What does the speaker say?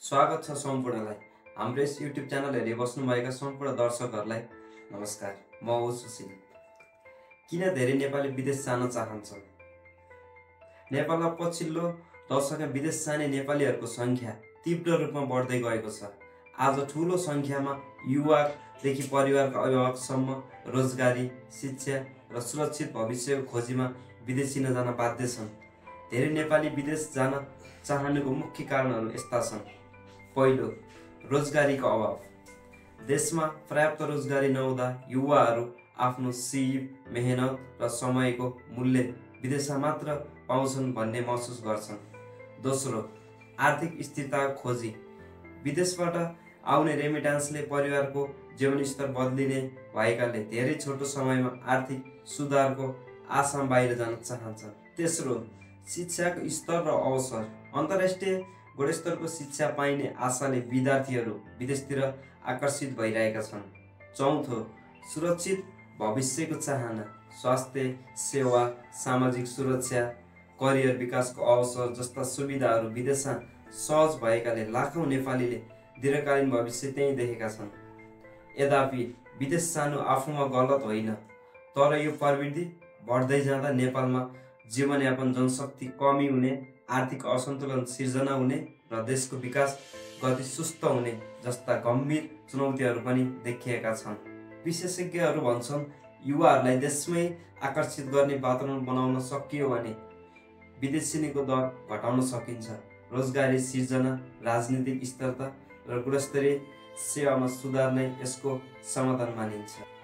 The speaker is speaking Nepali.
स्वागत छ सम्पूर्णलाई। हाम्रो यस युट्युब च्यानल हेरिबस्नुभएका सम्पूर्ण दर्शकहरूलाई नमस्कार। म हो सुशील। किन धेरै नेपाली विदेश जान चाहन्छन्? नेपालमा पछिल्लो दशकमा विदेश जाने नेपालीहरूको सङ्ख्या तीव्र रूपमा बढ्दै गएको छ। आज ठुलो सङ्ख्यामा युवादेखि परिवारका अभिभावकसम्म रोजगारी, शिक्षा र सुरक्षित भविष्यको खोजीमा विदेशिन जान बाध्य छन्। धेरै नेपाली विदेश जान चाहनुको मुख्य कारणहरू यस्ता छन्। पहिलो, रोजगारीको अभाव। देशमा पर्याप्त रोजगारी नहुँदा युवाहरू आफ्नो सिप, मेहनत र समयको मूल्य विदेशमा मात्र पाउँछन् भन्ने महसुस गर्छन्। दोस्रो, आर्थिक स्थिरताको खोजी। विदेशबाट आउने रेमिट्यान्सले परिवारको जीवनस्तर बदलिने भएकाले धेरै छोटो समयमा आर्थिक सुधारको आशा बाहिर जान चाहन्छन्। तेस्रो, शिक्षाको स्तर र अवसर। अन्तर्राष्ट्रिय गुणस्तरको शिक्षा पाइने आशाले विद्यार्थीहरू विदेशतिर आकर्षित भइरहेका छन्। चौथो, सुरक्षित भविष्यको चाहना। स्वास्थ्य सेवा, सामाजिक सुरक्षा, करियर विकासको अवसर जस्ता सुविधाहरू विदेशमा सहज भएकाले लाखौँ नेपालीले दीर्घकालीन भविष्य त्यहीँ देखेका छन्। यद्यपि विदेश जानु आफूमा गलत होइन, तर यो प्रवृत्ति बढ्दै जाँदा नेपालमा जीवनयापन, जनशक्ति कमी हुने, आर्थिक असन्तुलन सिर्जना हुने र देशको विकास गति सुस्त हुने जस्ता गम्भीर चुनौतीहरू पनि देखिएका छन्। विशेषज्ञहरू भन्छन्, युवाहरूलाई देशमै आकर्षित गर्ने वातावरण बनाउन सकियो भने विदेशिनीको दर घटाउन सकिन्छ। रोजगारी सिर्जना, राजनीतिक स्थिरता र गुणस्तरीय सेवामा सुधार नै यसको समाधान मानिन्छ।